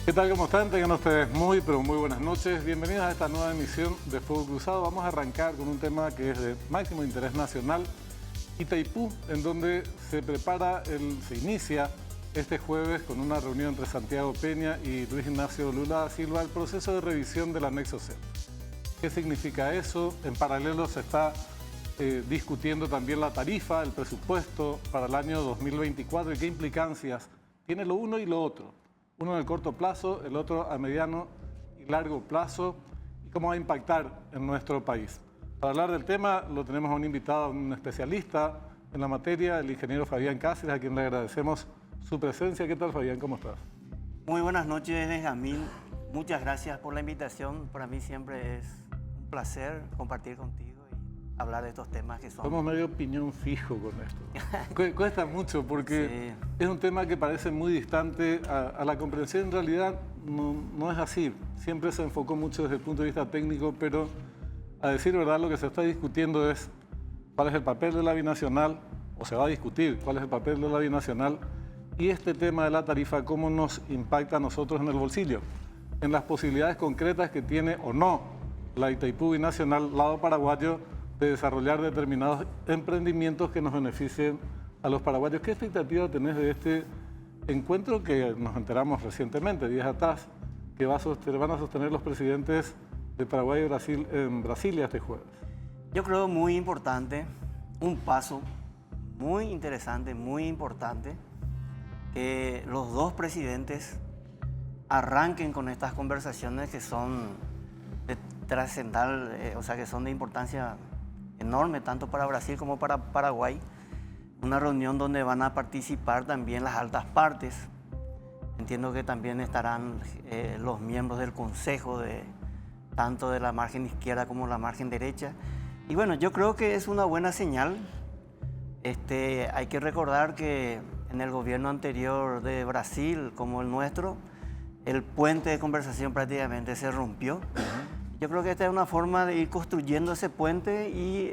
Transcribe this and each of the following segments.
¿Qué tal? ¿Cómo están? Tengan ustedes muy, pero muy buenas noches. Bienvenidos a esta nueva emisión de Fuego Cruzado. Vamos a arrancar con un tema que es de máximo interés nacional, Itaipú, en donde se inicia este jueves con una reunión entre Santiago Peña y Luis Ignacio Lula da Silva el proceso de revisión del anexo C. ¿Qué significa eso? En paralelo se está discutiendo también la tarifa, el presupuesto para el año 2024 y qué implicancias tiene lo uno y lo otro. Uno en el corto plazo, el otro a mediano y largo plazo, y cómo va a impactar en nuestro país. Para hablar del tema lo tenemos a un invitado, un especialista en la materia, el ingeniero Fabián Cáceres, a quien le agradecemos su presencia. ¿Qué tal, Fabián? ¿Cómo estás? Muy buenas noches, Benjamín. Muchas gracias por la invitación. Para mí siempre es un placer compartir contigo y hablar de estos temas que son... Somos medio piñón fijo con esto. Cuesta mucho porque Sí. es un tema que parece muy distante a la comprensión. En realidad no es así. Siempre se enfocó mucho desde el punto de vista técnico, pero a decir verdad lo que se está discutiendo es cuál es el papel de la binacional, o se va a discutir cuál es el papel de la binacional, y este tema de la tarifa, cómo nos impacta a nosotros en el bolsillo, en las posibilidades concretas que tiene o no la Itaipú Binacional, lado paraguayo, de desarrollar determinados emprendimientos que nos beneficien a los paraguayos. ¿Qué expectativa tenés de este encuentro que nos enteramos recientemente, días atrás, que van a sostener los presidentes de Paraguay y Brasil en Brasilia este jueves? Yo creo muy importante, un paso muy interesante, muy importante, que los dos presidentes arranquen con estas conversaciones que son de trascendental, o sea, que son de importancia enorme, tanto para Brasil como para Paraguay. Una reunión donde van a participar también las altas partes. Entiendo que también estarán los miembros del Consejo, tanto de la margen izquierda como la margen derecha. Y bueno, yo creo que es una buena señal. Hay que recordar que en el gobierno anterior de Brasil, como el nuestro, el puente de conversación prácticamente se rompió. Yo creo que esta es una forma de ir construyendo ese puente y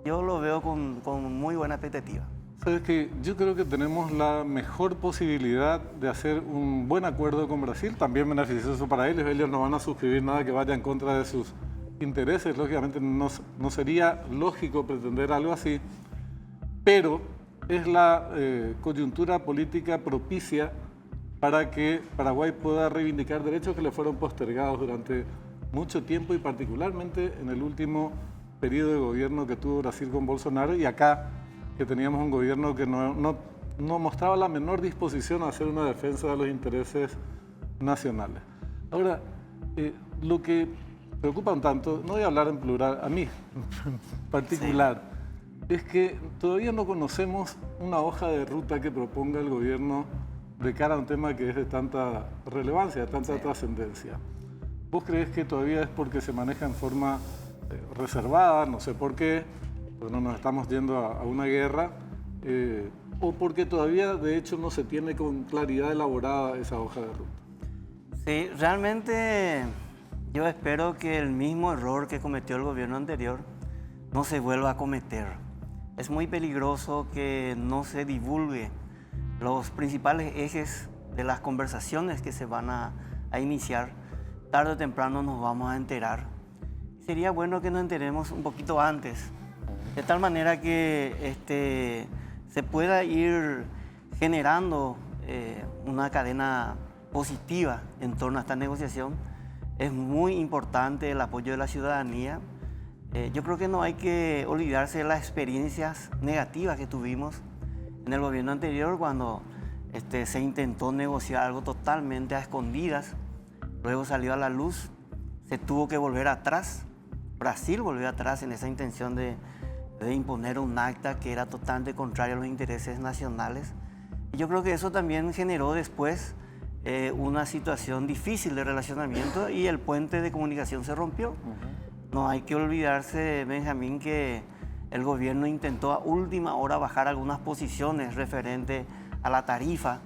yo lo veo con muy buena expectativa. Sabes que yo creo que tenemos la mejor posibilidad de hacer un buen acuerdo con Brasil, también beneficioso para ellos. Ellos no van a suscribir nada que vaya en contra de sus intereses. Lógicamente no sería lógico pretender algo así, pero es la coyuntura política propicia para que Paraguay pueda reivindicar derechos que le fueron postergados durante mucho tiempo y particularmente en el último periodo de gobierno que tuvo Brasil con Bolsonaro, y acá que teníamos un gobierno que no mostraba la menor disposición a hacer una defensa de los intereses nacionales. Ahora, lo que preocupa un tanto, no voy a hablar en plural, a mí en particular, sí, es que todavía no conocemos una hoja de ruta que proponga el gobierno de cara a un tema que es de tanta relevancia, de tanta trascendencia. ¿Vos creés que todavía es porque se maneja en forma reservada, no sé por qué, pues no nos estamos yendo a una guerra, o porque todavía de hecho no se tiene con claridad elaborada esa hoja de ruta? Sí, realmente yo espero que el mismo error que cometió el gobierno anterior no se vuelva a cometer. Es muy peligroso que no se divulgue los principales ejes de las conversaciones que se van a iniciar. Tarde o temprano nos vamos a enterar. Sería bueno que nos enteremos un poquito antes, de tal manera que se pueda ir generando una cadena positiva en torno a esta negociación. Es muy importante el apoyo de la ciudadanía. Yo creo que no hay que olvidarse de las experiencias negativas que tuvimos en el gobierno anterior cuando se intentó negociar algo totalmente a escondidas. Luego salió a la luz, se tuvo que volver atrás. Brasil volvió atrás en esa intención de imponer un acta que era totalmente contrario a los intereses nacionales. Y yo creo que eso también generó después una situación difícil de relacionamiento y el puente de comunicación se rompió. No hay que olvidarse, Benjamín, que el gobierno intentó a última hora bajar algunas posiciones referente a la tarifa.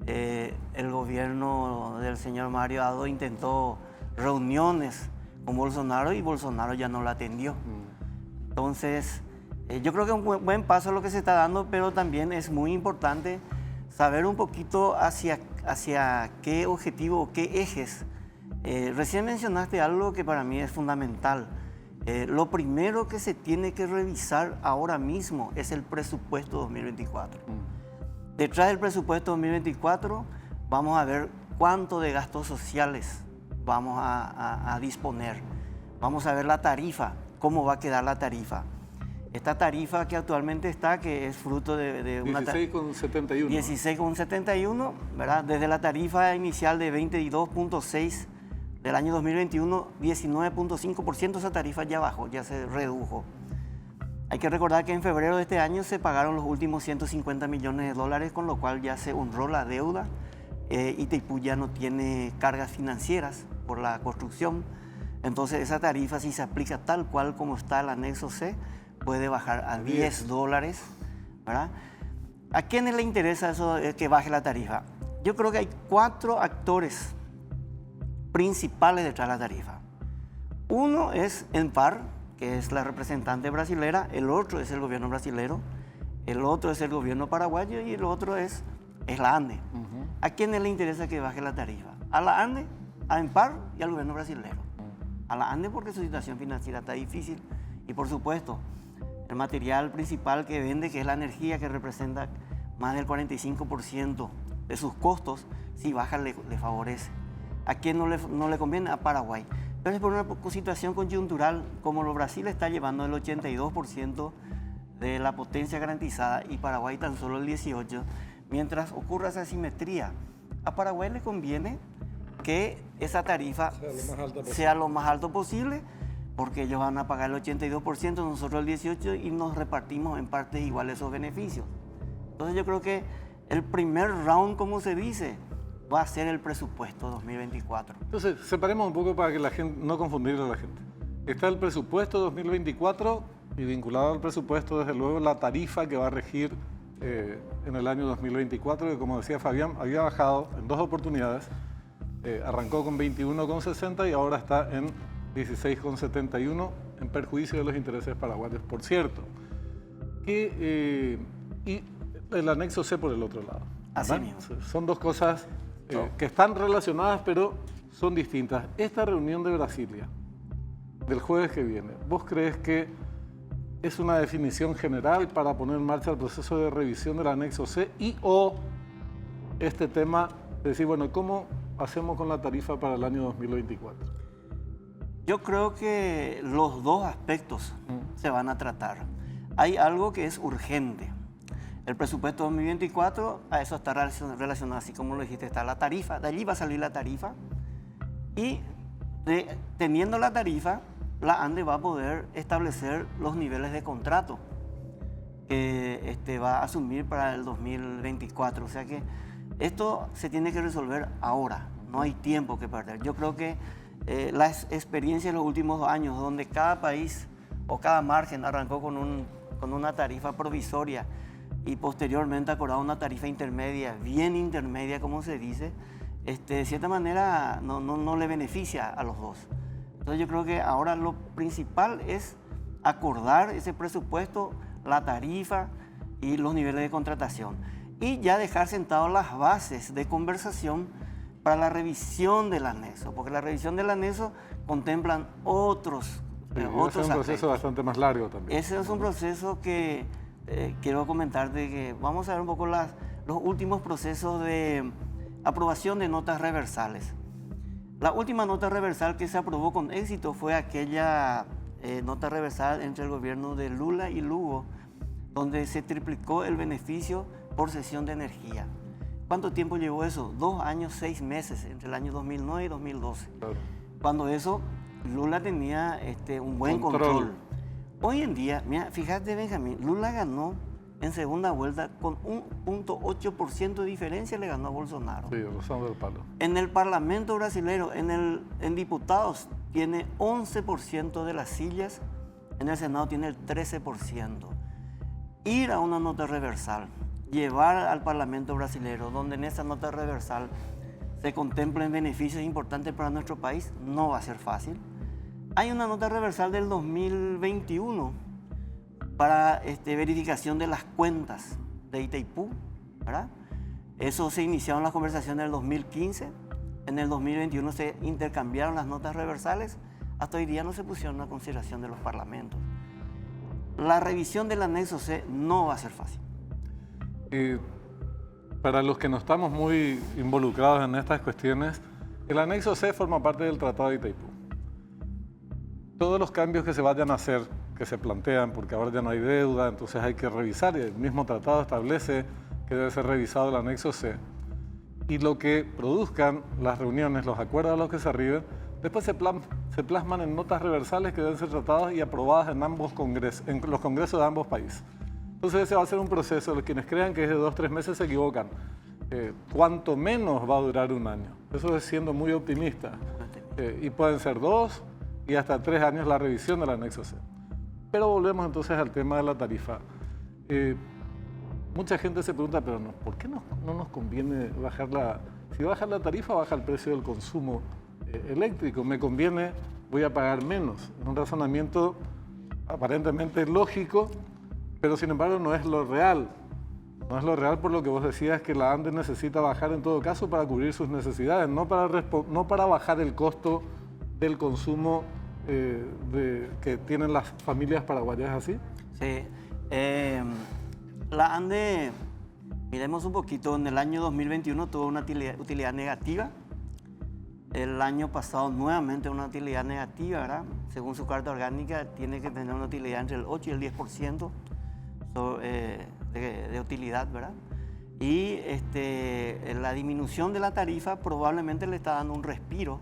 El gobierno del señor Mario Abdo intentó reuniones con Bolsonaro y Bolsonaro ya no la atendió. Entonces, yo creo que es un buen paso lo que se está dando, pero también es muy importante saber un poquito hacia qué objetivo o qué ejes. Recién mencionaste algo que para mí es fundamental. Lo primero que se tiene que revisar ahora mismo es el presupuesto 2024. Detrás del presupuesto 2024 vamos a ver cuánto de gastos sociales vamos a disponer. Vamos a ver la tarifa, cómo va a quedar la tarifa. Esta tarifa que actualmente está, que es fruto de una... 16,71. 16,71, ¿verdad? Desde la tarifa inicial de 22,6 del año 2021, 19,5%, esa tarifa ya bajó, ya se redujo. Hay que recordar que en febrero de este año se pagaron los últimos 150 millones de dólares, con lo cual ya se honró la deuda. Itaipú ya no tiene cargas financieras por la construcción. Entonces esa tarifa, si se aplica tal cual como está el anexo C, puede bajar a 10 dólares, ¿verdad? ¿A quiénes le interesa eso, que baje la tarifa? Yo creo que hay 4 actores principales detrás de la tarifa. Uno es ENPAR, que es la representante brasilera, el otro es el gobierno brasilero, el otro es el gobierno paraguayo y el otro es la ANDE. ¿A quiénes le interesa que baje la tarifa? A la ANDE, a ENPAR y al gobierno brasilero. A la ANDE porque su situación financiera está difícil y, por supuesto, el material principal que vende, que es la energía, que representa más del 45% de sus costos, si baja le favorece. ¿A quién no le conviene? A Paraguay. Pero es por una situación coyuntural, como Brasil está llevando el 82% de la potencia garantizada y Paraguay tan solo el 18%, mientras ocurra esa asimetría, a Paraguay le conviene que esa tarifa sea lo más alto posible, porque ellos van a pagar el 82%, nosotros el 18%, y nos repartimos en partes iguales esos beneficios. Entonces yo creo que el primer round, como se dice, va a ser el presupuesto 2024. Entonces, separemos un poco para que la gente, no confundir a la gente. Está el presupuesto 2024 y vinculado al presupuesto, desde luego, la tarifa que va a regir en el año 2024, que, como decía Fabián, había bajado en 2 oportunidades. Arrancó con 21,60 y ahora está en 16,71, en perjuicio de los intereses paraguayos, por cierto. Y el anexo C por el otro lado. Así mismo. Son 2 cosas que están relacionadas, pero son distintas. Esta reunión de Brasilia, del jueves que viene, ¿vos crees que es una definición general para poner en marcha el proceso de revisión del anexo C o este tema de decir, bueno, ¿cómo hacemos con la tarifa para el año 2024? Yo creo que los 2 aspectos se van a tratar. Hay algo que es urgente. El presupuesto 2024, a eso está relacionado, así como lo dijiste, está la tarifa, de allí va a salir la tarifa, y teniendo la tarifa, la ANDE va a poder establecer los niveles de contrato que va a asumir para el 2024. O sea que esto se tiene que resolver ahora, no hay tiempo que perder. Yo creo que la experiencia de los últimos 2 años, donde cada país o cada margen arrancó con una tarifa provisoria y posteriormente acordado una tarifa intermedia, bien intermedia, como se dice, de cierta manera no le beneficia a los 2. Entonces yo creo que ahora lo principal es acordar ese presupuesto, la tarifa y los niveles de contratación. Y ya dejar sentadas las bases de conversación para la revisión del anexo, porque la revisión del anexo contemplan otros es un proceso bastante más largo también. Ese es un proceso que quiero comentarte, que vamos a ver un poco los últimos procesos de aprobación de notas reversales. La última nota reversal que se aprobó con éxito fue aquella nota reversal entre el gobierno de Lula y Lugo, donde se triplicó el beneficio por cesión de energía. ¿Cuánto tiempo llevó eso? 2 años, 6 meses, entre el año 2009 y 2012. Claro. Cuando eso, Lula tenía un buen control. Hoy en día, mira, fíjate, Benjamín, Lula ganó en segunda vuelta con 1,8% de diferencia, le ganó a Bolsonaro. Sí, rozando el palo. En el Parlamento brasileño, en diputados, tiene 11% de las sillas, en el Senado tiene el 13%. Ir a una nota reversal, llevar al Parlamento brasileño, donde en esa nota reversal se contemplen beneficios importantes para nuestro país, no va a ser fácil. Hay una nota reversal del 2021 para verificación de las cuentas de Itaipú, ¿verdad? Eso se iniciaron las conversaciones en el 2015. En el 2021 se intercambiaron las notas reversales. Hasta hoy día no se pusieron a consideración de los parlamentos. La revisión del anexo C no va a ser fácil. Para los que no estamos muy involucrados en estas cuestiones, el anexo C forma parte del Tratado de Itaipú. Todos los cambios que se vayan a hacer, que se plantean, porque ahora ya no hay deuda, entonces hay que revisar, y el mismo tratado establece que debe ser revisado el anexo C. Y lo que produzcan las reuniones, los acuerdos a los que se arriben, después se plasman en notas reversales que deben ser tratadas y aprobadas en los congresos de ambos países. Entonces ese va a ser un proceso, los quienes crean que es de 2 o 3 meses se equivocan. Cuanto menos va a durar un año. Eso es siendo muy optimista. Y pueden ser 2 y hasta 3 años la revisión del anexo C. Pero volvemos entonces al tema de la tarifa. Mucha gente se pregunta, pero no, ¿por qué no nos conviene bajar la... Si baja la tarifa, baja el precio del consumo eléctrico. Me conviene, voy a pagar menos. Es un razonamiento aparentemente lógico, pero sin embargo no es lo real. No es lo real por lo que vos decías que la ANDE necesita bajar en todo caso para cubrir sus necesidades, no para bajar el costo del consumo que tienen las familias paraguayas, ¿así? Sí. La ANDE, miremos un poquito, en el año 2021 tuvo una utilidad negativa. El año pasado nuevamente una utilidad negativa, ¿verdad? Según su carta orgánica, tiene que tener una utilidad entre el 8 y el 10% de utilidad, ¿verdad? Y la disminución de la tarifa probablemente le está dando un respiro,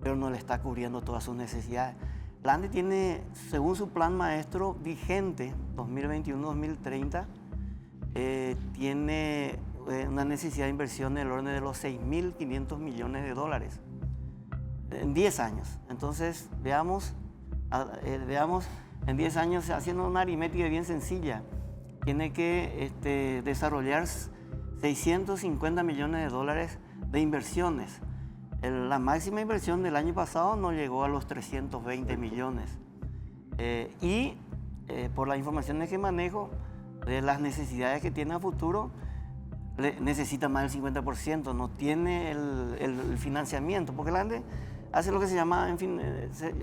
pero no le está cubriendo todas sus necesidades. La ANDE tiene, según su plan maestro vigente 2021-2030, tiene una necesidad de inversión en el orden de los 6.500 millones de dólares en 10 años. Entonces, veamos en 10 años, haciendo una aritmética bien sencilla, tiene que desarrollar 650 millones de dólares de inversiones. La máxima inversión del año pasado no llegó a los 320 millones. Por las informaciones que manejo, de las necesidades que tiene a futuro, necesita más del 50%, no tiene el financiamiento, porque la ANDE hace lo que se llama, en fin,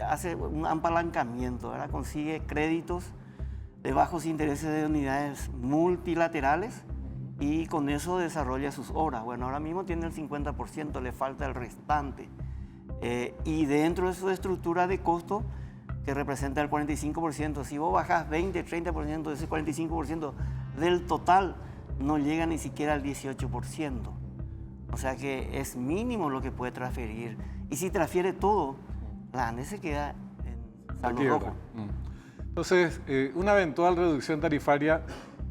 hace un apalancamiento, ¿verdad? Consigue créditos de bajos intereses de unidades multilaterales y con eso desarrolla sus obras. Bueno, ahora mismo tiene el 50%, le falta el restante. Y dentro de su estructura de costo, que representa el 45%, si vos bajás 20, 30% de ese 45% del total, no llega ni siquiera al 18%. O sea que es mínimo lo que puede transferir. Y si transfiere todo, la ANDE se queda en saldo rojo. Entonces, una eventual reducción tarifaria,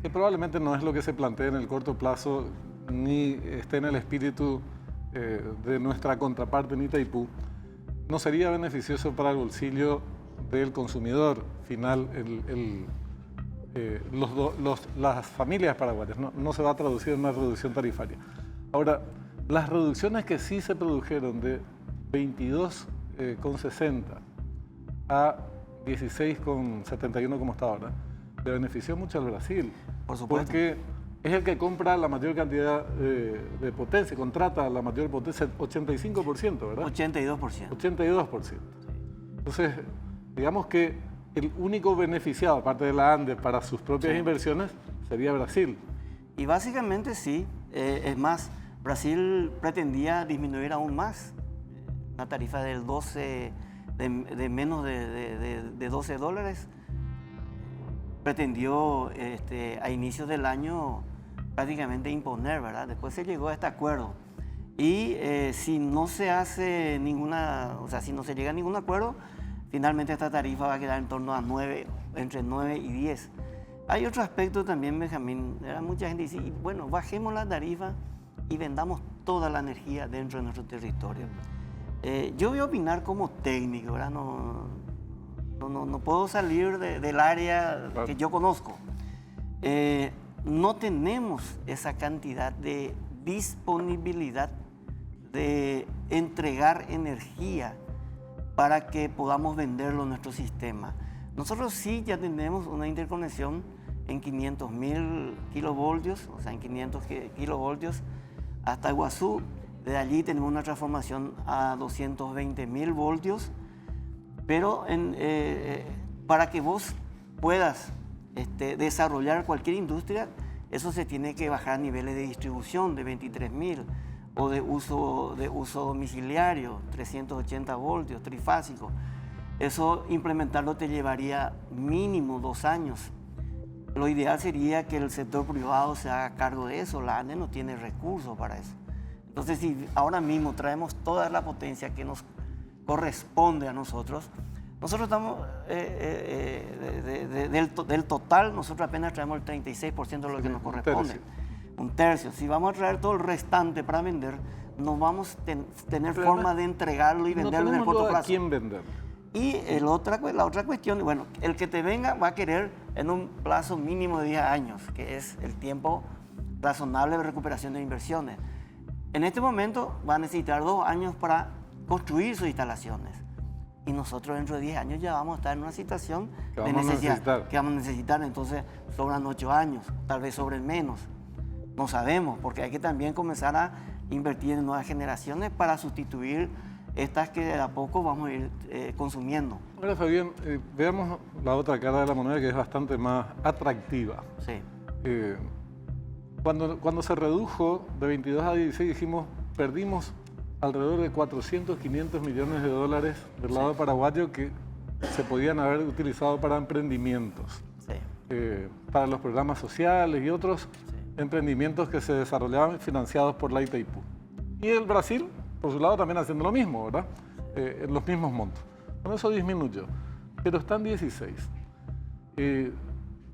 que probablemente no es lo que se plantea en el corto plazo, ni esté en el espíritu de nuestra contraparte en Itaipú, no sería beneficioso para el bolsillo del consumidor final, las familias paraguayas. No se va a traducir en una reducción tarifaria. Ahora, las reducciones que sí se produjeron de 22,60 a 16,71 como está ahora, le benefició mucho al Brasil. Por supuesto. Porque es el que compra la mayor cantidad de potencia, contrata la mayor potencia, 85%, ¿verdad? 82%. 82%. Entonces, digamos que el único beneficiado, aparte de la ANDE, para sus propias inversiones, sería Brasil. Y básicamente sí. Es más, Brasil pretendía disminuir aún más la tarifa del 12, de menos de 12 dólares. Pretendió a inicios del año prácticamente imponer, ¿verdad? Después se llegó a este acuerdo. Y si no se hace si no se llega a ningún acuerdo, finalmente esta tarifa va a quedar en torno a 9, entre 9 y 10. Hay otro aspecto también, Benjamín. Mucha gente dice, bueno, bajemos la tarifa y vendamos toda la energía dentro de nuestro territorio. Yo voy a opinar como técnico, ¿verdad? No puedo salir del área que yo conozco. No tenemos esa cantidad de disponibilidad de entregar energía para que podamos venderlo en nuestro sistema. Nosotros sí ya tenemos una interconexión en 500.000 kilovoltios, o sea, en 500 kilovoltios, hasta Iguazú. De allí tenemos una transformación a 220.000 voltios, pero para que vos puedas desarrollar cualquier industria, eso se tiene que bajar a niveles de distribución de 23.000 o de uso domiciliario, 380 voltios, trifásico. Eso implementarlo te llevaría mínimo 2 años. Lo ideal sería que el sector privado se haga cargo de eso. La ANDE no tiene recursos para eso. Entonces, si ahora mismo traemos toda la potencia que nos corresponde a nosotros estamos, del total, nosotros apenas traemos el 36% de lo que nos corresponde. Un tercio. Si vamos a traer todo el restante para vender, no vamos a tener forma de entregarlo y venderlo en el corto plazo. ¿A quién vender? Y la otra cuestión, bueno, el que te venga va a querer en un plazo mínimo de 10 años, que es el tiempo razonable de recuperación de inversiones. En este momento va a necesitar 2 años para construir sus instalaciones. Y nosotros dentro de 10 años ya vamos a estar en una situación de necesidad que vamos a necesitar. Entonces sobran 8 años, tal vez sobren menos. No sabemos, porque hay que también comenzar a invertir en nuevas generaciones para sustituir estas que de a poco vamos a ir consumiendo. Ahora, Fabián, veamos la otra cara de la moneda, que es bastante más atractiva. Sí. Cuando se redujo de 22 a 16, dijimos, perdimos alrededor de 400, 500 millones de dólares del lado paraguayo que se podían haber utilizado para emprendimientos, para los programas sociales y otros emprendimientos que se desarrollaban financiados por la Itaipu. Y el Brasil, por su lado, también haciendo lo mismo, ¿verdad? En los mismos montos. Con eso disminuyó, pero están 16.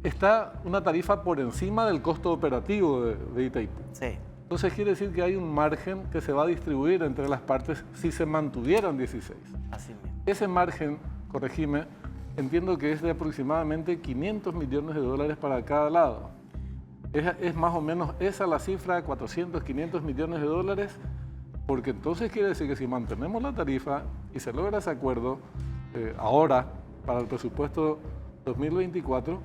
Está una tarifa por encima del costo operativo de Itaipu. Sí. Entonces quiere decir que hay un margen que se va a distribuir entre las partes si se mantuvieran 16. Así mismo. Ese margen, corregime, entiendo que es de aproximadamente 500 millones de dólares para cada lado. Es más o menos esa la cifra, 400, 500 millones de dólares, porque entonces quiere decir que si mantenemos la tarifa y se logra ese acuerdo ahora para el presupuesto 2024,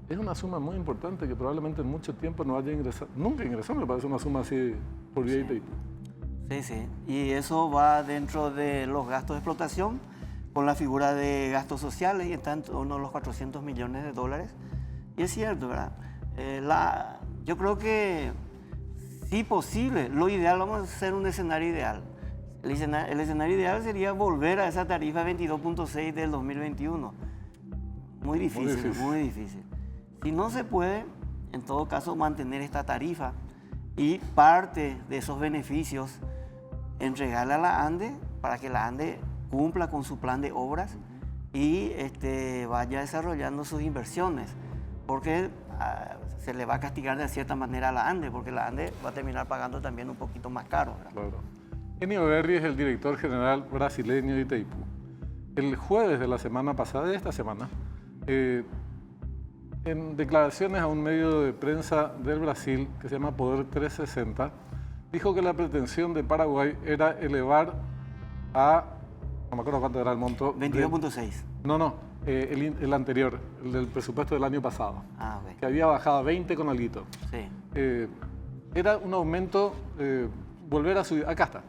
es una suma muy importante que probablemente en mucho tiempo no haya ingresado, nunca ingresó, me parece una suma así por vía Itaipu. Sí. Y eso va dentro de los gastos de explotación con la figura de gastos sociales y está en torno a los 400 millones de dólares. Y es cierto, ¿verdad? Yo creo que sí posible, lo ideal, vamos a hacer un escenario ideal. El escenario ideal sería volver a esa tarifa 22.6 del 2021. Muy difícil. Si no se puede, en todo caso, mantener esta tarifa y parte de esos beneficios entregarle a la ANDE para que la ANDE cumpla con su plan de obras y vaya desarrollando sus inversiones, porque se le va a castigar de cierta manera a la ANDE, porque la ANDE va a terminar pagando también un poquito más caro, ¿verdad? Claro. Enio Berri es el director general brasileño de Itaipu. El jueves de la semana pasada, de esta semana, en declaraciones a un medio de prensa del Brasil que se llama Poder 360, dijo que la pretensión de Paraguay era elevar a, no me acuerdo cuánto era el monto. 22.6. No, el anterior, el del presupuesto del año pasado, Okay. que había bajado a 20 con alguito. Sí. Era un aumento, volver a subir, acá está.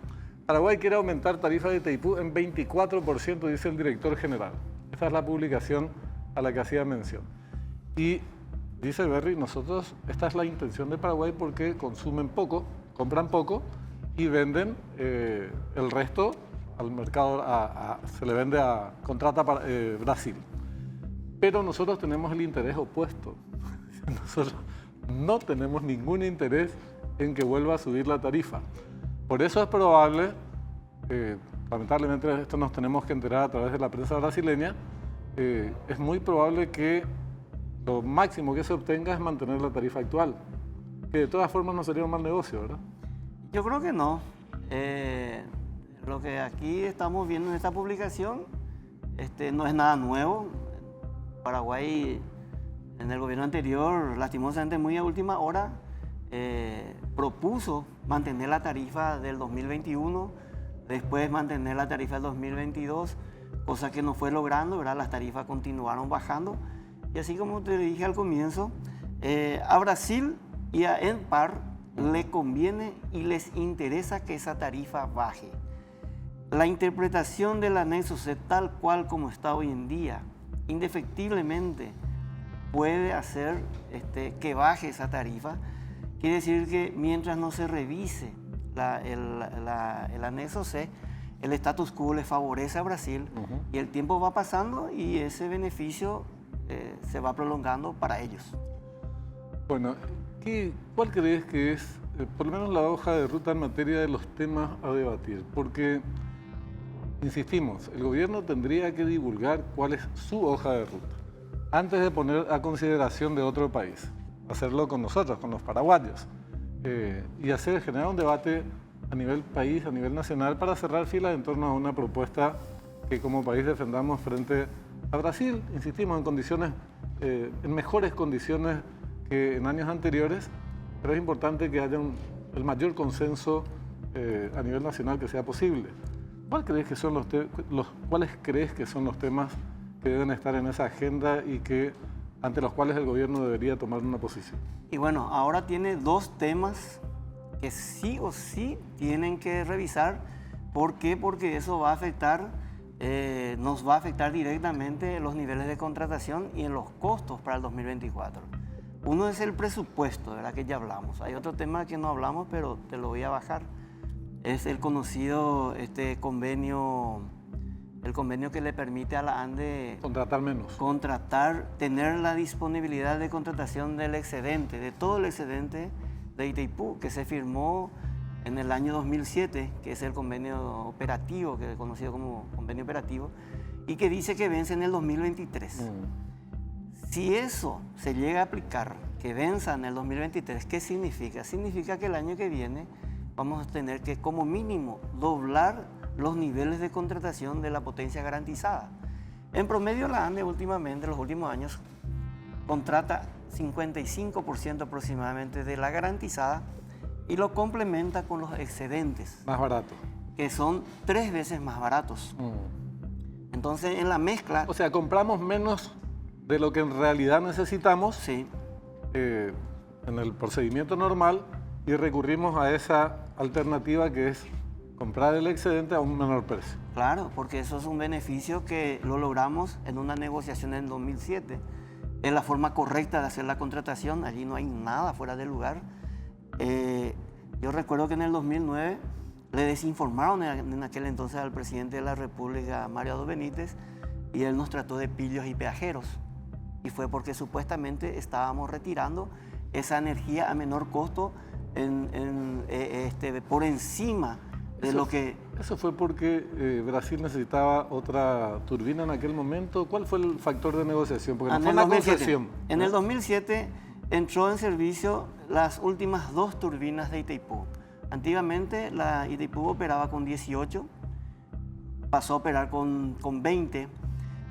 Paraguay quiere aumentar tarifa de Itaipu en 24%, dice el director general. Esta es la publicación a la que hacía mención. Y dice Berri, esta es la intención de Paraguay porque consumen poco, compran poco y venden el resto al mercado, se le vende contrata para Brasil. Pero nosotros tenemos el interés opuesto. Nosotros no tenemos ningún interés en que vuelva a subir la tarifa. Por eso es probable, lamentablemente esto nos tenemos que enterar a través de la prensa brasileña, es muy probable que lo máximo que se obtenga es mantener la tarifa actual, que de todas formas no sería un mal negocio, ¿verdad? Yo creo que no. Lo que aquí estamos viendo en esta publicación no es nada nuevo. Paraguay, en el gobierno anterior, lastimosamente muy a última hora, propuso mantener la tarifa del 2021, después mantener la tarifa del 2022, cosa que no fue logrando, ¿verdad? Las tarifas continuaron bajando. Y así como te dije al comienzo, A Brasil y a ENPAR le conviene y les interesa que esa tarifa baje. La interpretación del anexo C tal cual como está hoy en día, indefectiblemente puede hacer que baje esa tarifa. Quiere decir que mientras no se revise el anexo C, el status quo le favorece a Brasil y el tiempo va pasando y ese beneficio se va prolongando para ellos. Bueno, ¿cuál crees que es, por lo menos, la hoja de ruta en materia de los temas a debatir? Porque, insistimos, el gobierno tendría que divulgar cuál es su hoja de ruta antes de poner a consideración de otro país. Hacerlo con nosotros, con los paraguayos, y generar un debate a nivel país, a nivel nacional, para cerrar filas en torno a una propuesta que como país defendamos frente a Brasil, insistimos, en mejores condiciones que en años anteriores, pero es importante que haya el mayor consenso a nivel nacional que sea posible. ¿Cuáles crees que son los temas que deben estar en esa agenda y ante los cuales el gobierno debería tomar una posición? Y bueno, ahora tiene dos temas que sí o sí tienen que revisar. ¿Por qué? Porque eso va a afectar, nos va a afectar directamente los niveles de contratación y en los costos para el 2024. Uno es el presupuesto, ¿verdad? Que ya hablamos. Hay otro tema que no hablamos, pero te lo voy a bajar. Es el conocido convenio que le permite a la ANDE contratar menos. Tener la disponibilidad de contratación del excedente, de todo el excedente de Itaipú, que se firmó en el año 2007, que es el convenio operativo, que es conocido como convenio operativo, y que dice que vence en el 2023. Si eso se llega a aplicar, que venza en el 2023, ¿qué significa? Significa que el año que viene vamos a tener que, como mínimo, doblar los niveles de contratación de la potencia garantizada. En promedio, la ANDE últimamente, en los últimos años, contrata 55% aproximadamente de la garantizada y lo complementa con los excedentes. Más barato. Que son 3 veces más baratos. Entonces, en la mezcla... O sea, compramos menos de lo que en realidad necesitamos, sí, en el procedimiento normal, y recurrimos a esa alternativa que es comprar el excedente a un menor precio. Claro, porque eso es un beneficio que lo logramos en una negociación en 2007. Es la forma correcta de hacer la contratación, allí no hay nada fuera de lugar. Yo recuerdo que en el 2009 le desinformaron en aquel entonces al presidente de la República, Mario Abdo Benítez, y él nos trató de pillos y peajeros. Y fue porque supuestamente estábamos retirando esa energía a menor costo por encima de lo que... ¿Eso fue porque Brasil necesitaba otra turbina en aquel momento? ¿Cuál fue el factor de negociación? Porque no fue una concesión. En el 2007 entró en servicio las últimas 2 turbinas de Itaipú. Antiguamente la Itaipú operaba con 18, pasó a operar con 20.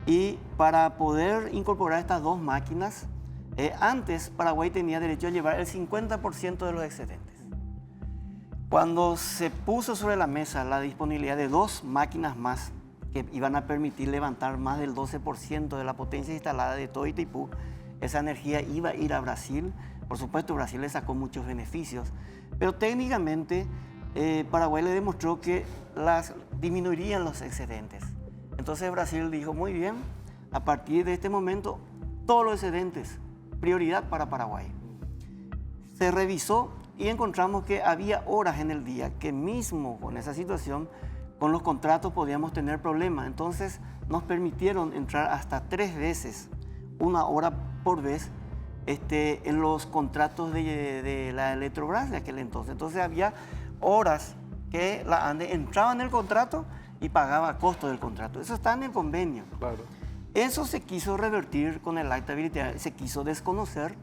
Y para poder incorporar estas 2 máquinas, antes Paraguay tenía derecho a llevar el 50% de los excedentes. Cuando se puso sobre la mesa la disponibilidad de 2 máquinas más que iban a permitir levantar más del 12% de la potencia instalada de todo Itaipú, esa energía iba a ir a Brasil. Por supuesto, Brasil le sacó muchos beneficios, pero técnicamente Paraguay le demostró que disminuirían los excedentes. Entonces Brasil dijo, muy bien, a partir de este momento, todos los excedentes, prioridad para Paraguay. Se revisó y encontramos que había horas en el día que mismo con esa situación, con los contratos podíamos tener problemas. Entonces nos permitieron entrar hasta 3 veces, 1 hora por vez, en los contratos de la Eletrobras de aquel entonces. Entonces había horas que la ANDE entraba en el contrato y pagaba a costo del contrato. Eso está en el convenio. Claro. Eso se quiso revertir con el acta habilitante, se quiso desconocer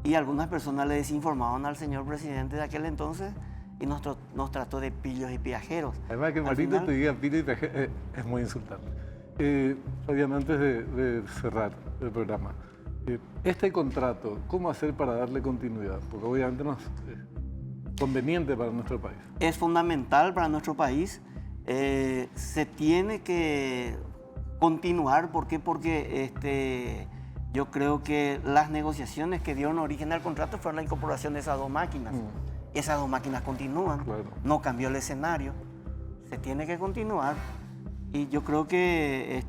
y algunas personas le desinformaban al señor presidente de aquel entonces y nos trató de pillos y piajeros. Además que Marito te diga pillo y piajero es muy insultante. Fabián, antes de cerrar el programa, este contrato, ¿cómo hacer para darle continuidad? Porque obviamente no es conveniente para nuestro país. Es fundamental para nuestro país. Se tiene que continuar. ¿Por qué? Porque yo creo que las negociaciones que dieron origen al contrato fueron la incorporación de esas dos máquinas. Esas dos máquinas continúan, Claro. no cambió el escenario, se tiene que continuar. Y yo creo que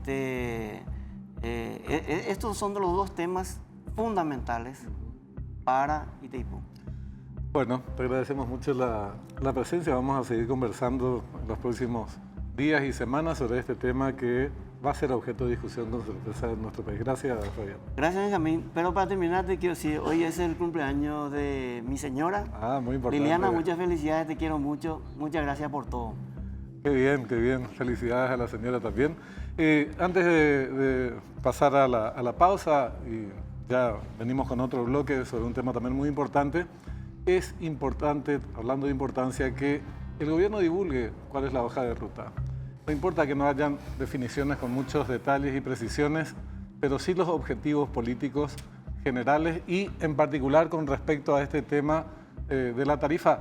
estos son los dos temas fundamentales para Itaipú. Bueno, te agradecemos mucho la presencia. Vamos a seguir conversando en los próximos días y semanas sobre este tema que va a ser objeto de discusión con certeza en nuestro país. Gracias, Fabián. Gracias, Benjamín. Pero para terminar, te quiero decir, hoy es el cumpleaños de mi señora. Muy importante. Liliana, muchas felicidades, te quiero mucho. Muchas gracias por todo. Qué bien, qué bien. Felicidades a la señora también. Antes de pasar a la pausa, y ya venimos con otro bloque sobre un tema también muy importante, es importante, hablando de importancia, que el gobierno divulgue cuál es la hoja de ruta. No importa que no hayan definiciones con muchos detalles y precisiones, pero sí los objetivos políticos generales y en particular con respecto a este tema de la tarifa.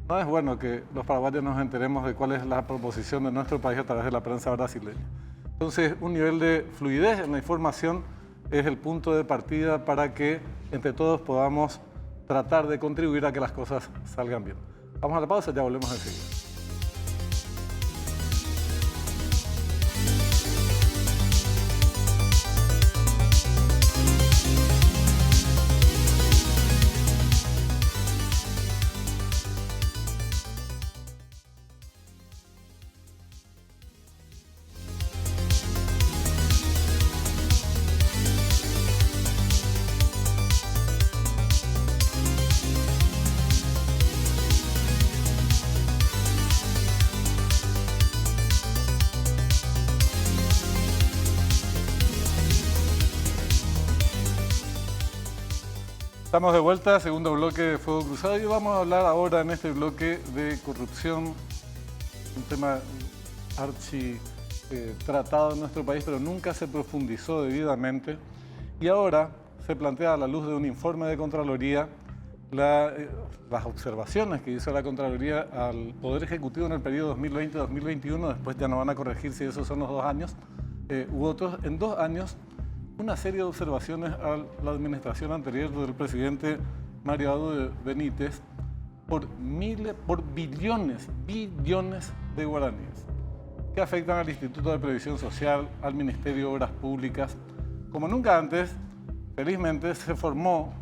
No es bueno que los paraguayos nos enteremos de cuál es la proposición de nuestro país a través de la prensa brasileña. Entonces, un nivel de fluidez en la información es el punto de partida para que entre todos podamos tratar de contribuir a que las cosas salgan bien. Vamos a la pausa, ya volvemos enseguida. Estamos de vuelta, segundo bloque de Fuego Cruzado, y vamos a hablar ahora en este bloque de corrupción, un tema tratado en nuestro país, pero nunca se profundizó debidamente. Y ahora se plantea a la luz de un informe de Contraloría las observaciones que hizo la Contraloría al Poder Ejecutivo en el periodo 2020-2021, después ya no van a corregir si esos son los 2 años u otros, en 2 años, una serie de observaciones a la administración anterior del presidente Mario Abdo Benítez por billones de guaraníes que afectan al Instituto de Previsión Social, al Ministerio de Obras Públicas. Como nunca antes, felizmente se formó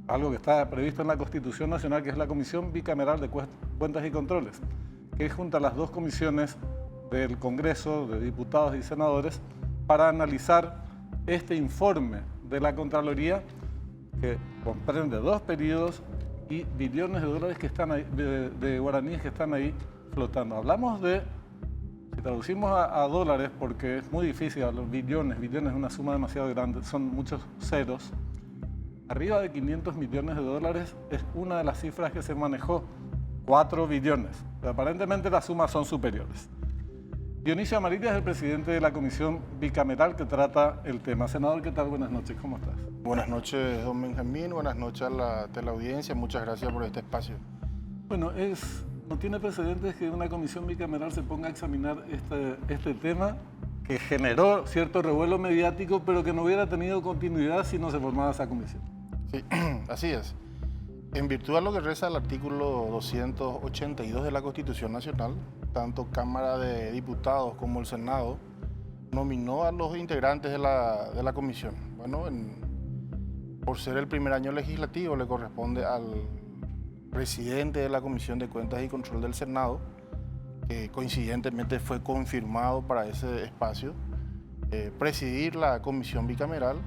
algo que está previsto en la Constitución Nacional, que es la Comisión Bicameral de Cuentas y Controles, que junta las 2 comisiones del Congreso, de diputados y senadores, para analizar este informe de la Contraloría, que comprende 2 periodos y billones de dólares que están ahí, de guaraníes que están ahí flotando. Hablamos de, si traducimos a dólares, porque es muy difícil hablar, billones es una suma demasiado grande, son muchos ceros. Arriba de 500 millones de dólares es una de las cifras que se manejó, 4 billones. Pero aparentemente las sumas son superiores. Dionisio Amarilla es el presidente de la Comisión Bicameral que trata el tema. Senador, ¿qué tal? Buenas noches, ¿cómo estás? Buenas noches, don Benjamín. Buenas noches a la teleaudiencia. Muchas gracias por este espacio. Bueno, no tiene precedentes que una comisión bicameral se ponga a examinar este tema que generó cierto revuelo mediático, pero que no hubiera tenido continuidad si no se formaba esa comisión. Sí, así es. En virtud de lo que reza el artículo 282 de la Constitución Nacional, tanto Cámara de Diputados como el Senado nominó a los integrantes de la comisión. Bueno, por ser el primer año legislativo, le corresponde al presidente de la Comisión de Cuentas y Control del Senado, que coincidentemente fue confirmado para ese espacio, presidir la comisión bicameral,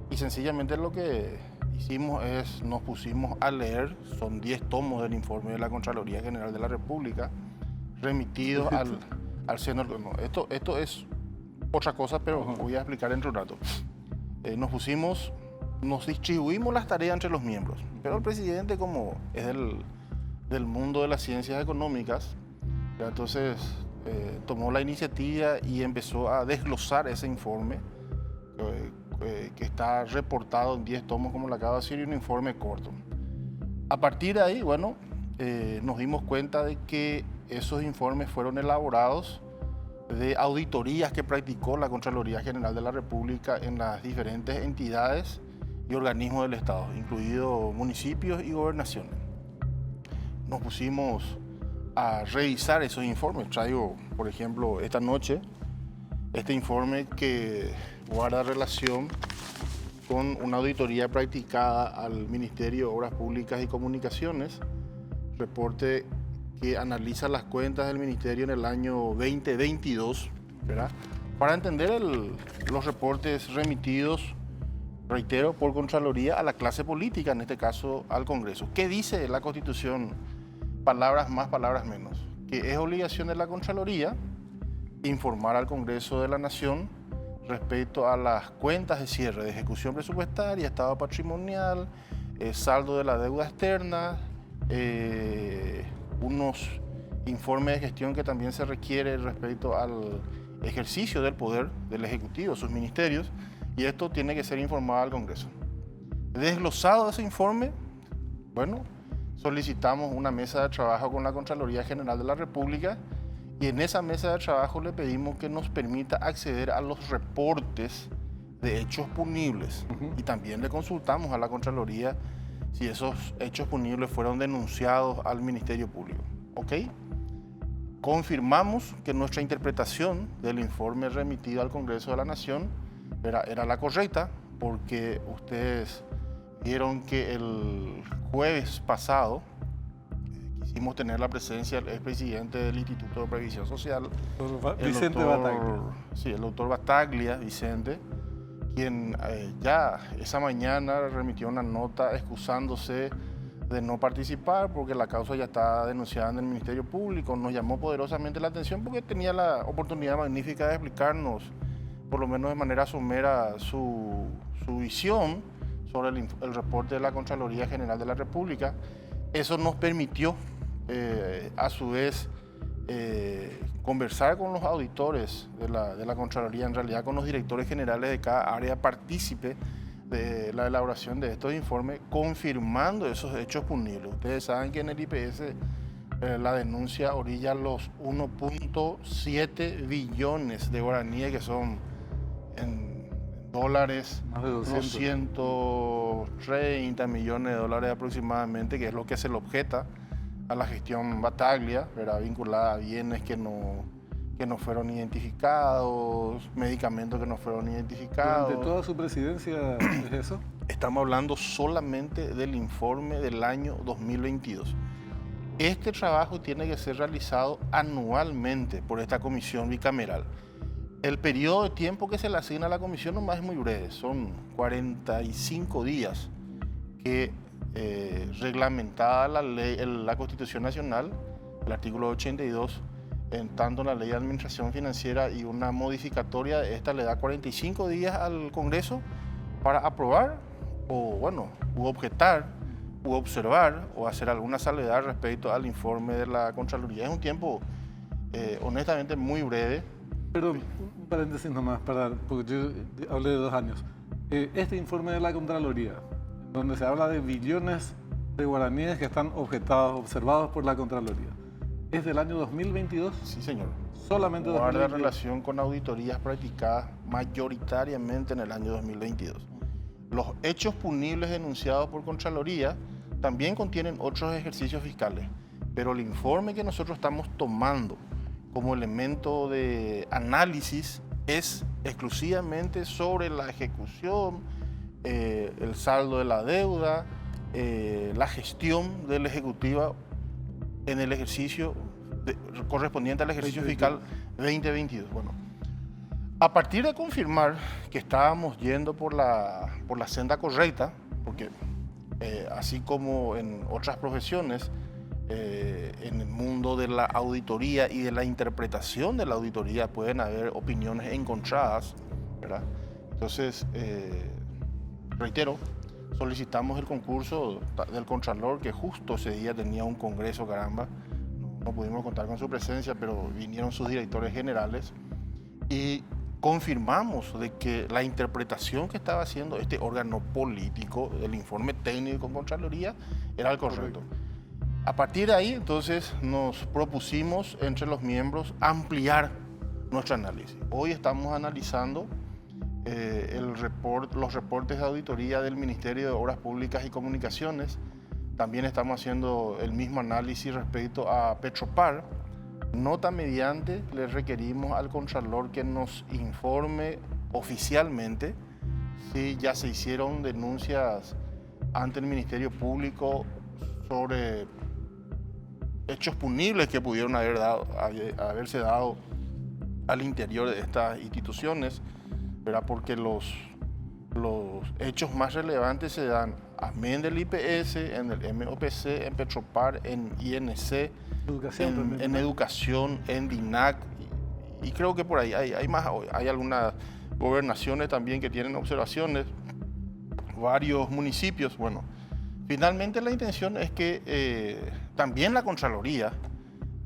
y sencillamente lo que hicimos es, nos pusimos a leer, son 10 tomos del informe de la Contraloría General de la República, remitidos al Senado. No, esto es otra cosa, pero voy a explicar en un rato. Nos distribuimos las tareas entre los miembros, pero el presidente, como es del mundo de las ciencias económicas, entonces tomó la iniciativa y empezó a desglosar ese informe que está reportado en 10 tomos, como le acabo de decir, y un informe corto. A partir de ahí, bueno, nos dimos cuenta de que esos informes fueron elaborados de auditorías que practicó la Contraloría General de la República en las diferentes entidades y organismos del Estado, incluidos municipios y gobernaciones. Nos pusimos a revisar esos informes. Traigo, por ejemplo, esta noche, este informe que guarda relación con una auditoría practicada al Ministerio de Obras Públicas y Comunicaciones, reporte que analiza las cuentas del Ministerio en el año 2022, ¿verdad? Para entender los reportes remitidos, reitero, por Contraloría a la clase política, en este caso al Congreso. ¿Qué dice la Constitución? Palabras más, palabras menos. Que es obligación de la Contraloría informar al Congreso de la Nación respecto a las cuentas de cierre de ejecución presupuestaria, estado patrimonial, saldo de la deuda externa, unos informes de gestión que también se requiere respecto al ejercicio del poder del Ejecutivo, sus ministerios, y esto tiene que ser informado al Congreso. Desglosado ese informe, bueno, solicitamos una mesa de trabajo con la Contraloría General de la República y en esa mesa de trabajo le pedimos que nos permita acceder a los reportes de hechos punibles y también le consultamos a la Contraloría si esos hechos punibles fueron denunciados al Ministerio Público. ¿Ok? Confirmamos que nuestra interpretación del informe remitido al Congreso de la Nación era la correcta, porque ustedes vieron que el jueves pasado quisimos tener la presencia del expresidente del Instituto de Previsión Social, Vicente Bataglia. Sí, el doctor Bataglia, Vicente, quien ya esa mañana remitió una nota excusándose de no participar porque la causa ya está denunciada en el Ministerio Público. Nos llamó poderosamente la atención porque tenía la oportunidad magnífica de explicarnos, por lo menos de manera somera, su visión sobre el reporte de la Contraloría General de la República. Eso nos permitió, a su vez, conversar con los auditores de la Contraloría, en realidad con los directores generales de cada área partícipe de la elaboración de estos informes, confirmando esos hechos punibles. Ustedes saben que en el IPS la denuncia orilla los 1.7 billones de guaraníes, que son en dólares más de 230 millones de dólares aproximadamente, que es lo que se le objeta a la gestión Bataglia, ¿verdad? Vinculada a bienes que no fueron identificados, medicamentos que no fueron identificados. ¿Durante toda su presidencia es eso? Estamos hablando solamente del informe del año 2022. Este trabajo tiene que ser realizado anualmente por esta comisión bicameral. El periodo de tiempo que se le asigna a la comisión nomás es muy breve, son 45 días que reglamentada la Constitución Nacional, el artículo 82, en tanto la Ley de Administración Financiera y una modificatoria de esta le da 45 días al Congreso para aprobar u objetar, u observar o hacer alguna salvedad respecto al informe de la Contraloría. Es un tiempo honestamente muy breve. Pero un paréntesis nomás, porque yo hablé de 2 años. Este informe de la Contraloría, donde se habla de billones de guaraníes que están observados por la Contraloría, ¿es del año 2022? Sí, señor. Solamente guarda 2022. relación con auditorías practicadas mayoritariamente en el año 2022. Los hechos punibles denunciados por Contraloría también contienen otros ejercicios fiscales, pero el informe que nosotros estamos tomando como elemento de análisis es exclusivamente sobre la ejecución, el saldo de la deuda, la gestión del Ejecutivo en el ejercicio correspondiente al ejercicio fiscal 2022. Bueno, a partir de confirmar que estábamos yendo por la senda correcta, porque así como en otras profesiones, en el mundo de la auditoría y de la interpretación de la auditoría pueden haber opiniones encontradas, ¿verdad? Entonces, reitero, solicitamos el concurso del Contralor, que justo ese día tenía un congreso, caramba. No pudimos contar con su presencia, pero vinieron sus directores generales y confirmamos de que la interpretación que estaba haciendo este órgano político del informe técnico con Contraloría era el correcto. A partir de ahí, entonces, nos propusimos entre los miembros ampliar nuestro análisis. Hoy estamos analizando los reportes de auditoría del Ministerio de Obras Públicas y Comunicaciones. También estamos haciendo el mismo análisis respecto a Petropar. Nota mediante, le requerimos al Contralor que nos informe oficialmente si ya se hicieron denuncias ante el Ministerio Público sobre hechos punibles que pudieron haberse dado al interior de estas instituciones, ¿verdad? Porque los hechos más relevantes se dan amén del IPS, en el MOPC, en Petropar, en INC, en educación, en DINAC, y creo que por ahí hay más. Hay algunas gobernaciones también que tienen observaciones, varios municipios. Bueno, finalmente la intención es que también la Contraloría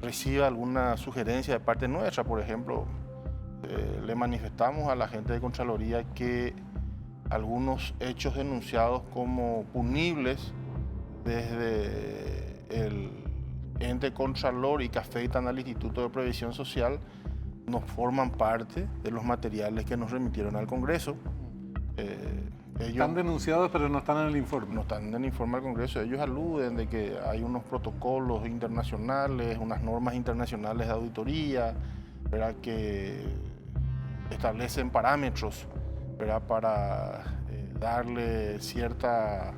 reciba alguna sugerencia de parte nuestra. Por ejemplo, le manifestamos a la gente de Contraloría que algunos hechos denunciados como punibles desde el ente Contralor y que afectan al Instituto de Previsión Social no forman parte de los materiales que nos remitieron al Congreso. Están denunciados, pero no están en el informe. No están en el informe al Congreso. Ellos aluden de que hay unos protocolos internacionales, unas normas internacionales de auditoría, ¿verdad?, que establecen parámetros, ¿verdad?, para darle cierta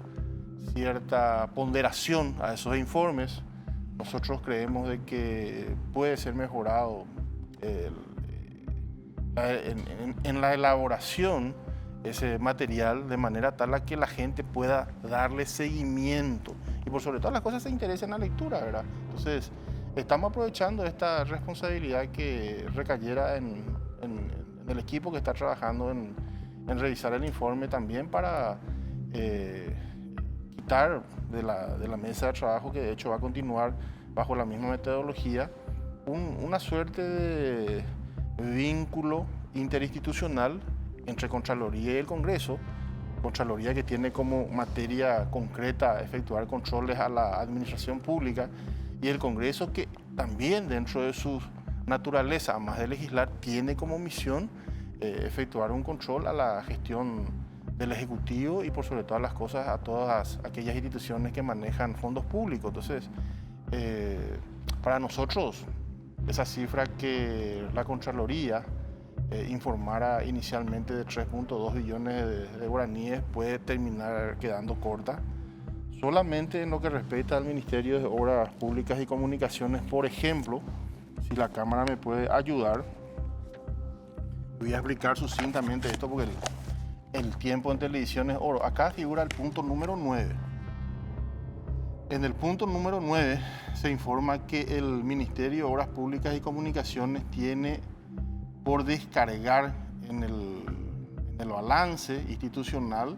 ponderación a esos informes. Nosotros creemos de que puede ser mejorado en la elaboración ese material de manera tal a que la gente pueda darle seguimiento y por sobre todas las cosas se interese en la lectura, ¿verdad? Entonces, estamos aprovechando esta responsabilidad que recayera en el equipo que está trabajando en revisar el informe también para quitar de la mesa de trabajo, que de hecho va a continuar bajo la misma metodología, una suerte de vínculo interinstitucional entre Contraloría y el Congreso. Contraloría que tiene como materia concreta efectuar controles a la administración pública, y el Congreso que también dentro de su naturaleza, además de legislar, tiene como misión efectuar un control a la gestión del Ejecutivo y por sobre todas las cosas a todas aquellas instituciones que manejan fondos públicos. Entonces, para nosotros, esa cifra que la Contraloría informara inicialmente de 3.2 billones de guaraníes puede terminar quedando corta. Solamente en lo que respecta al Ministerio de Obras Públicas y Comunicaciones, por ejemplo, si la Cámara me puede ayudar, voy a explicar sucintamente esto porque el tiempo en televisión es oro. Acá figura el punto número 9. En el punto número 9 se informa que el Ministerio de Obras Públicas y Comunicaciones tiene por descargar en el balance institucional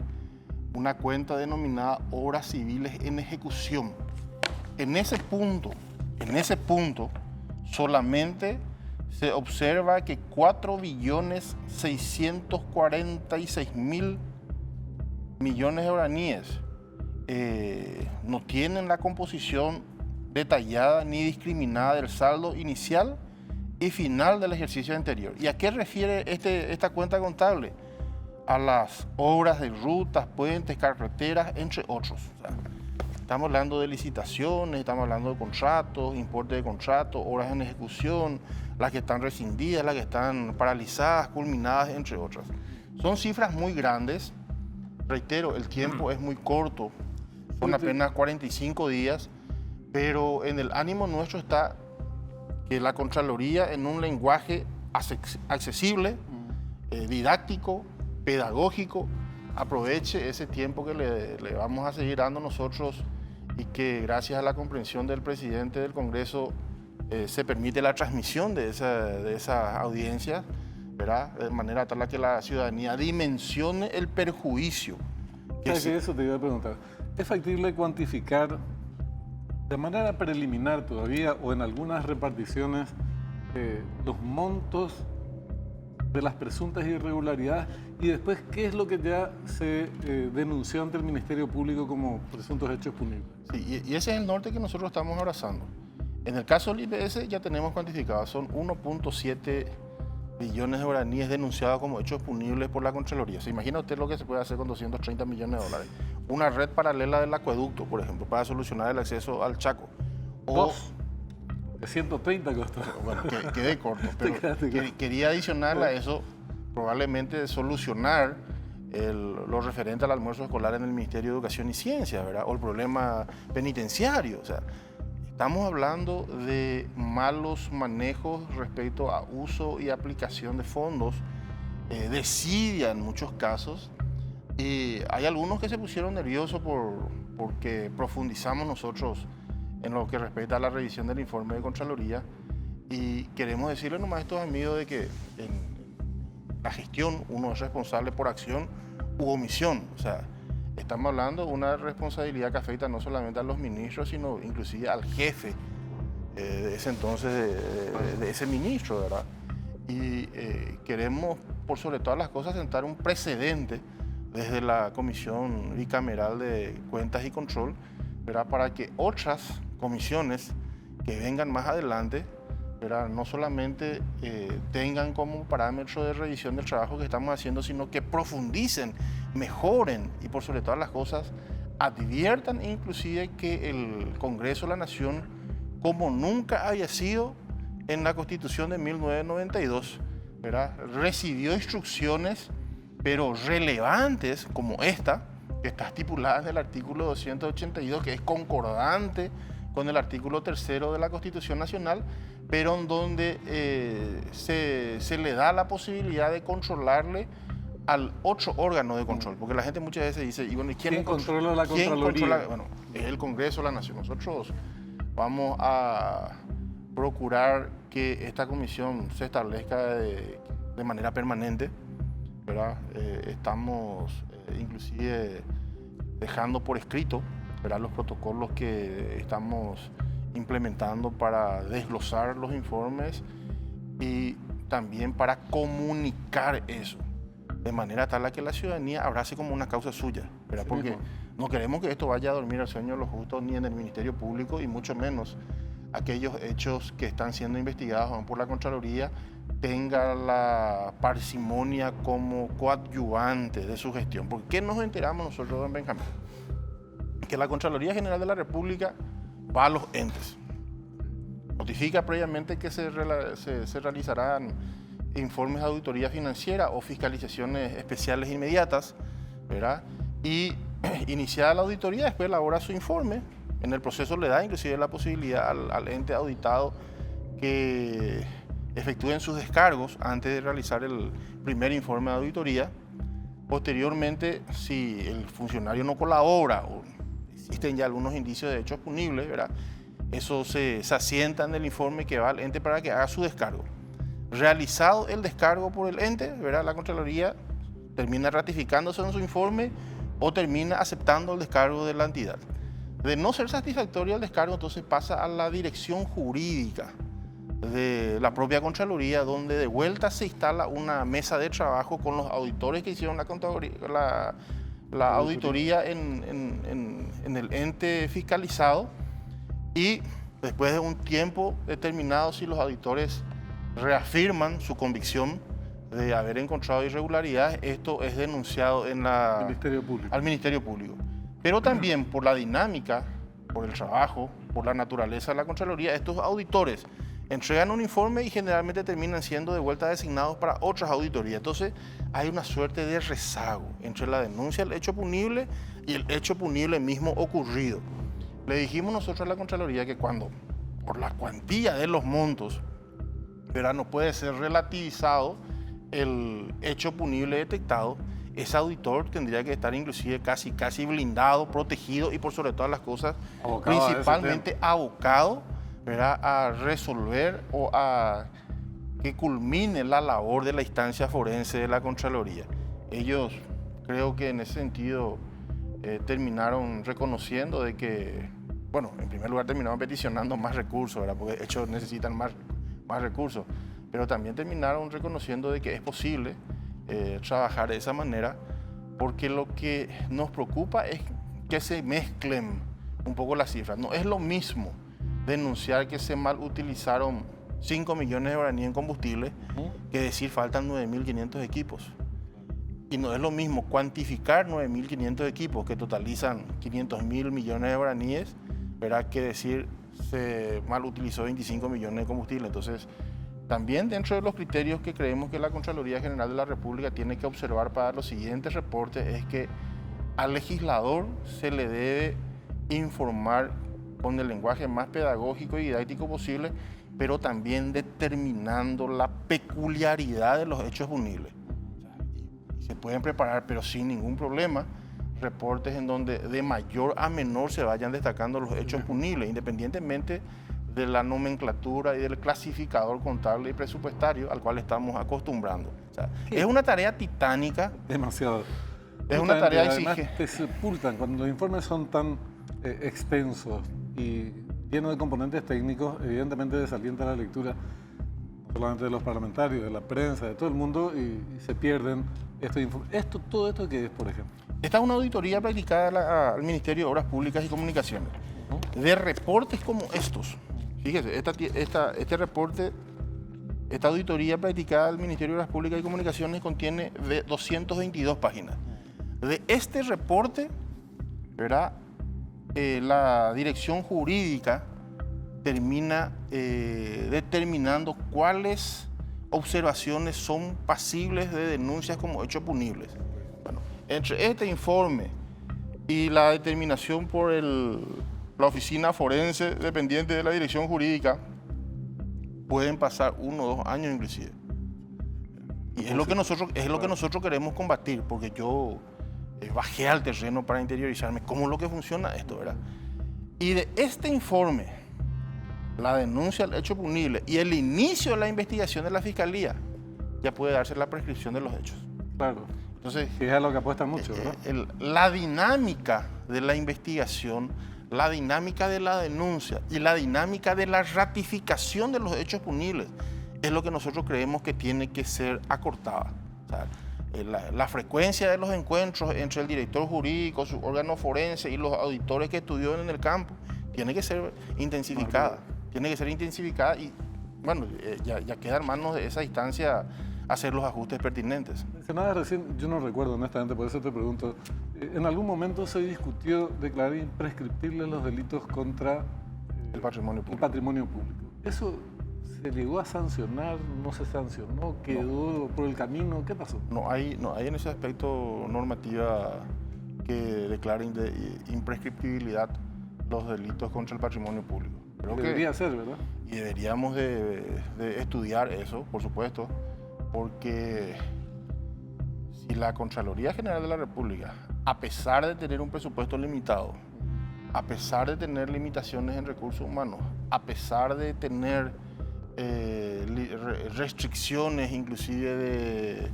una cuenta denominada Obras Civiles en Ejecución. En ese punto solamente se observa que 4.646.000 millones de guaraníes no tienen la composición detallada ni discriminada del saldo inicial y final del ejercicio anterior. ¿Y a qué refiere esta cuenta contable? A las obras de rutas, puentes, carreteras, entre otros. O sea, estamos hablando de licitaciones, estamos hablando de contratos, importe de contratos, obras en ejecución, las que están rescindidas, las que están paralizadas, culminadas, entre otras. Son cifras muy grandes. Reitero, el tiempo es muy corto, son apenas 45 días, pero en el ánimo nuestro está que la Contraloría, en un lenguaje accesible, didáctico, pedagógico, aproveche ese tiempo que le vamos a seguir dando nosotros y que gracias a la comprensión del presidente del Congreso se permite la transmisión de esa audiencia, ¿verdad?, de manera tal a que la ciudadanía dimensione el perjuicio. Eso te iba a preguntar. ¿Es factible cuantificar de manera preliminar todavía o en algunas reparticiones los montos de las presuntas irregularidades y después qué es lo que ya se denunció ante el Ministerio Público como presuntos hechos punibles? Sí, y ese es el norte que nosotros estamos abrazando. En el caso del IPS ya tenemos cuantificado, son 1.7 billones de guaraníes denunciados como hechos punibles por la Contraloría. ¿Se imagina usted lo que se puede hacer con 230 millones de dólares? Una red paralela del acueducto, por ejemplo, para solucionar el acceso al Chaco. Dos. De 130 costó. Bueno, quedé corto, pero quería adicionarle a eso, probablemente solucionar lo referente al almuerzo escolar en el Ministerio de Educación y Ciencia, ¿verdad? O el problema penitenciario. O sea, estamos hablando de malos manejos respecto a uso y aplicación de fondos, desidia en muchos casos. Y hay algunos que se pusieron nerviosos porque profundizamos nosotros en lo que respecta a la revisión del informe de Contraloría, y queremos decirle nomás a estos amigos de que en la gestión uno es responsable por acción u omisión. O sea, estamos hablando de una responsabilidad que afecta no solamente a los ministros, sino inclusive al jefe de ese entonces, de ese ministro, ¿verdad? Y queremos, por sobre todas las cosas, sentar un precedente desde la Comisión Bicameral de Cuentas y Control, ¿verdad? Para que otras comisiones que vengan más adelante, ¿verdad? No solamente tengan como parámetro de revisión del trabajo que estamos haciendo, sino que profundicen, mejoren y por sobre todas las cosas adviertan inclusive que el Congreso de la Nación, como nunca haya sido en la Constitución de 1992, ¿verdad? Recibió instrucciones, pero relevantes como esta, que está estipulada en el artículo 282, que es concordante con el artículo 3º de la Constitución Nacional, pero en donde se le da la posibilidad de controlarle al otro órgano de control. Porque la gente muchas veces dice, y bueno, ¿quién controla la Contraloría? Bueno, es el Congreso de la Nación. Nosotros vamos a procurar que esta comisión se establezca de manera permanente, ¿verdad? Estamos inclusive dejando por escrito, ¿verdad?, los protocolos que estamos implementando para desglosar los informes y también para comunicar eso de manera tal a que la ciudadanía abrace como una causa suya, ¿verdad? Sí, Porque mismo. no queremos que esto vaya a dormir al sueño de los justos ni en el Ministerio Público, y mucho menos aquellos hechos que están siendo investigados aún por la Contraloría tenga la parsimonia como coadyuvante de su gestión. ¿Por qué nos enteramos nosotros, don Benjamín? Que la Contraloría General de la República va a los entes, notifica previamente que se realizarán informes de auditoría financiera o fiscalizaciones especiales inmediatas, ¿verdad? Y iniciada la auditoría, después elabora su informe. En el proceso le da inclusive la posibilidad al ente auditado que efectúen sus descargos antes de realizar el primer informe de auditoría. Posteriormente, si el funcionario no colabora o existen ya algunos indicios de hechos punibles, ¿verdad?, eso se asienta en el informe que va al ente para que haga su descargo. Realizado el descargo por el ente, ¿verdad?, la Contraloría termina ratificándose en su informe o termina aceptando el descargo de la entidad. De no ser satisfactorio el descargo, entonces pasa a la dirección jurídica de la propia Contraloría, donde de vuelta se instala una mesa de trabajo con los auditores que hicieron la auditoría en el ente fiscalizado, y después de un tiempo determinado, si los auditores reafirman su convicción de haber encontrado irregularidades, esto es denunciado al Ministerio Público. Pero también por la dinámica, por el trabajo, por la naturaleza de la Contraloría, estos auditores entregan un informe y generalmente terminan siendo de vuelta designados para otras auditorías. Entonces hay una suerte de rezago entre la denuncia del hecho punible y el hecho punible mismo ocurrido. Le dijimos nosotros a la Contraloría que cuando, por la cuantía de los montos, ¿verdad?, no puede ser relativizado el hecho punible detectado, ese auditor tendría que estar inclusive casi blindado, protegido y por sobre todas las cosas, principalmente abocado, ¿verdad?, a resolver o a que culmine la labor de la instancia forense de la Contraloría. Ellos creo que en ese sentido terminaron reconociendo de que, bueno, en primer lugar terminaron peticionando más recursos, ¿verdad?, porque ellos necesitan más recursos, pero también terminaron reconociendo de que es posible trabajar de esa manera, porque lo que nos preocupa es que se mezclen un poco las cifras. No es lo mismo denunciar que se mal utilizaron 5 millones de guaraníes en combustible que decir faltan 9.500 equipos. Y no es lo mismo cuantificar 9.500 equipos que totalizan 500.000 millones de guaraníes, ¿verdad?, que decir se mal utilizó 25 millones de combustible. Entonces, también dentro de los criterios que creemos que la Contraloría General de la República tiene que observar para los siguientes reportes es que al legislador se le debe informar con el lenguaje más pedagógico y didáctico posible, pero también determinando la peculiaridad de los hechos punibles. Y se pueden preparar, pero sin ningún problema, reportes en donde de mayor a menor se vayan destacando los hechos punibles, independientemente de la nomenclatura y del clasificador contable y presupuestario al cual estamos acostumbrando. O sea, es una tarea titánica. Demasiado. Es una tarea Además, exigente. te sepultan cuando los informes son tan extensos y llenos de componentes técnicos, evidentemente desalienta la lectura, no solamente de los parlamentarios, de la prensa, de todo el mundo, y se pierden estos informes. Todo esto que es, por ejemplo. Esta es una auditoría practicada al Ministerio de Obras Públicas y Comunicaciones, de reportes como estos. Fíjese, este reporte, esta auditoría practicada al Ministerio de Obras Públicas y Comunicaciones contiene de 222 páginas. De este reporte, ¿verdad?, la dirección jurídica termina determinando cuáles observaciones son pasibles de denuncias como hechos punibles. Bueno, entre este informe y la determinación por la oficina forense dependiente de la dirección jurídica, pueden pasar 1 o 2 años inclusive. Y es lo que nosotros queremos combatir, porque yo bajé al terreno para interiorizarme cómo es lo que funciona esto, ¿verdad? Y de este informe, la denuncia del hecho punible y el inicio de la investigación de la Fiscalía, ya puede darse la prescripción de los hechos. Claro. Entonces, que es a lo que apuestan mucho, ¿verdad? La dinámica de la investigación, la dinámica de la denuncia y la dinámica de la ratificación de los hechos punibles es lo que nosotros creemos que tiene que ser acortada. O sea, la frecuencia de los encuentros entre el director jurídico, su órgano forense y los auditores que estudió en el campo tiene que ser intensificada. Tiene que ser intensificada y, bueno, ya queda en manos de esa instancia hacer los ajustes pertinentes. Mencionabas recién, yo no recuerdo honestamente, por eso te pregunto, ¿en algún momento se discutió declarar imprescriptibles los delitos contra el patrimonio público? El patrimonio público. ¿Eso se llegó a sancionar? ¿No se sancionó? ¿Quedó por el camino? ¿Qué pasó? No hay en ese aspecto normativa que declare imprescriptibilidad los delitos contra el patrimonio público. Debería ser, ¿verdad? Y deberíamos de estudiar eso, por supuesto, porque si la Contraloría General de la República, a pesar de tener un presupuesto limitado, a pesar de tener limitaciones en recursos humanos, a pesar de tener restricciones inclusive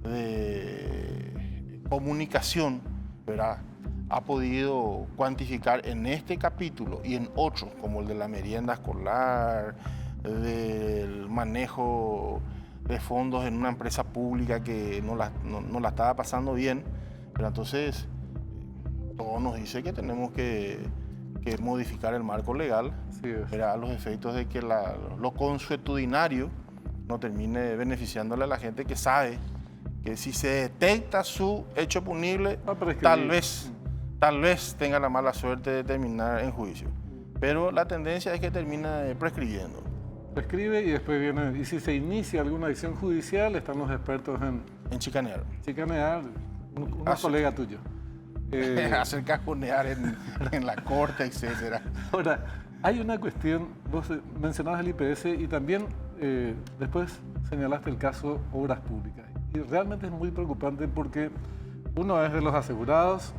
de comunicación, ¿verdad?, ha podido cuantificar en este capítulo y en otros, como el de la merienda escolar, del manejo de fondos en una empresa pública que no la estaba pasando bien, pero entonces todo nos dice que tenemos que modificar el marco legal, a los efectos de que lo consuetudinario no termine beneficiándole a la gente que sabe que si se detecta su hecho punible, tal vez tenga la mala suerte de terminar en juicio. Pero la tendencia es que termina prescribiendo. Prescribe y después viene, y si se inicia alguna acción judicial, están los expertos en chicanear. Chicanear, una colega tuya. Hacer cajonear en la corte, etc. Ahora, hay una cuestión, vos mencionabas el IPS y también después señalaste el caso Obras Públicas. Y realmente es muy preocupante porque uno es de los asegurados,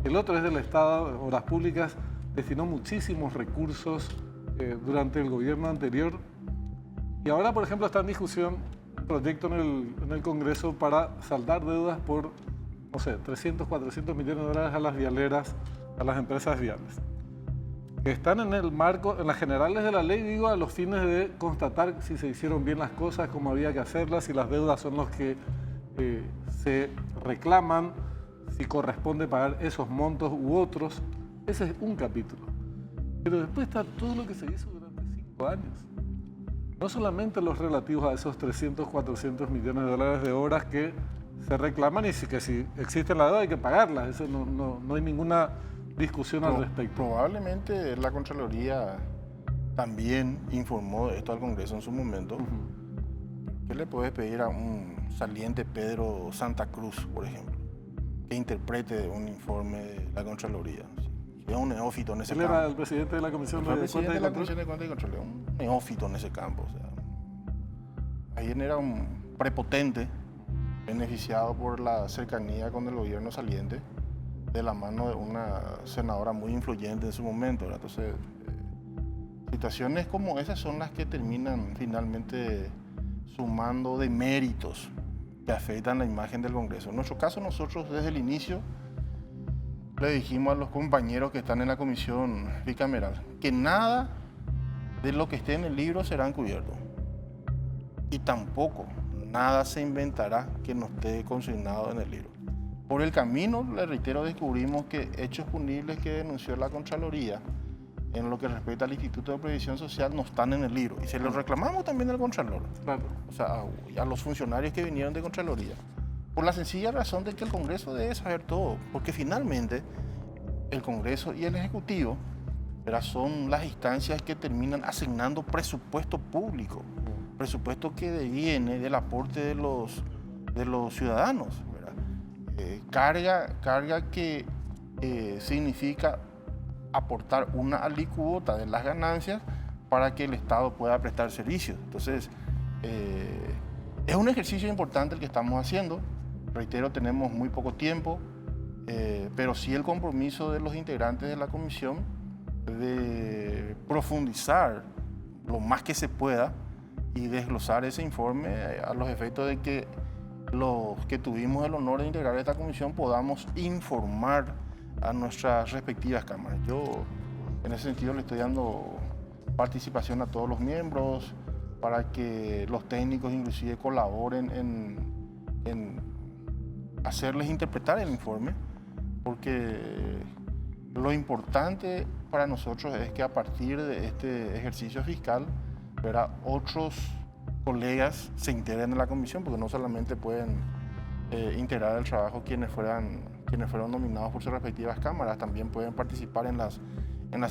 el otro es del Estado. Obras Públicas destinó muchísimos recursos durante el gobierno anterior y ahora, por ejemplo, está en discusión un proyecto en el Congreso para saldar deudas por, no sé, 300, 400 millones de dólares a las vialeras, a las empresas viales, que están en el marco, en las generales de la ley, digo, a los fines de constatar si se hicieron bien las cosas, cómo había que hacerlas, si las deudas son los que se reclaman, si corresponde pagar esos montos u otros. Ese es un capítulo. Pero después está todo lo que se hizo durante 5 años. No solamente los relativos a esos 300, 400 millones de dólares de obras que se reclaman y que si existe la deuda hay que pagarlas. Eso no hay ninguna discusión al respecto. Probablemente la Contraloría también informó esto al Congreso en su momento. ¿Qué le puedes pedir a un saliente Pedro Santa Cruz, por ejemplo, que interprete un informe de la Contraloría? Es un neófito en ese campo. Él era el presidente de la Comisión de Cuentas y Control. La Comisión de Cuentas y Control, un neófito en ese campo. O sea, ahí era un prepotente beneficiado por la cercanía con el gobierno saliente, de la mano de una senadora muy influyente en su momento, ¿verdad? Entonces, situaciones como esas son las que terminan finalmente sumando de méritos que afectan la imagen del Congreso. En nuestro caso, nosotros desde el inicio le dijimos a los compañeros que están en la comisión bicameral que nada de lo que esté en el libro será encubierto. Y tampoco nada se inventará que no esté consignado en el libro. Por el camino, le reitero, descubrimos que hechos punibles que denunció la Contraloría en lo que respecta al Instituto de Previsión Social no están en el libro. Y se los reclamamos también al Contralor. Claro. O sea, a los funcionarios que vinieron de Contraloría. Por la sencilla razón de que el Congreso debe saber todo. Porque finalmente el Congreso y el Ejecutivo, ¿verdad?, son las instancias que terminan asignando presupuesto público. Presupuesto que viene del aporte de los ciudadanos, ¿verdad? Carga que significa aportar una alícuota de las ganancias para que el Estado pueda prestar servicios. Entonces, es un ejercicio importante el que estamos haciendo. Reitero, tenemos muy poco tiempo, pero sí el compromiso de los integrantes de la comisión de profundizar lo más que se pueda y desglosar ese informe a los efectos de que los que tuvimos el honor de integrar esta comisión podamos informar a nuestras respectivas cámaras. Yo, en ese sentido, le estoy dando participación a todos los miembros para que los técnicos inclusive colaboren en hacerles interpretar el informe, porque lo importante para nosotros es que a partir de este ejercicio fiscal, ¿verdad?, otros colegas se integren en la comisión, porque no solamente pueden integrar el trabajo quienes fueron nominados por sus respectivas cámaras, también pueden participar en las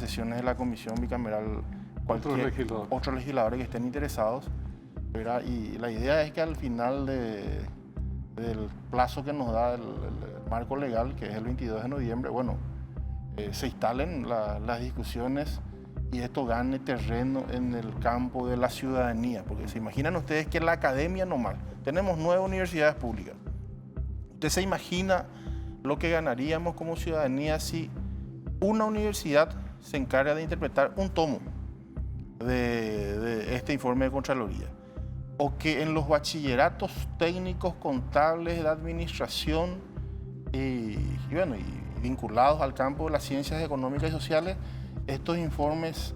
sesiones de la comisión bicameral otros legisladores que estén interesados, ¿verdad? Y la idea es que al final del plazo que nos da el marco legal, que es el 22 de noviembre, bueno, se instalen las discusiones y esto gane terreno en el campo de la ciudadanía, porque se imaginan ustedes que la academia nomás, tenemos 9 universidades públicas. ¿Usted se imagina lo que ganaríamos como ciudadanía si una universidad se encarga de interpretar un tomo de este informe de Contraloría? O que en los bachilleratos técnicos contables de administración y vinculados al campo de las ciencias económicas y sociales, estos informes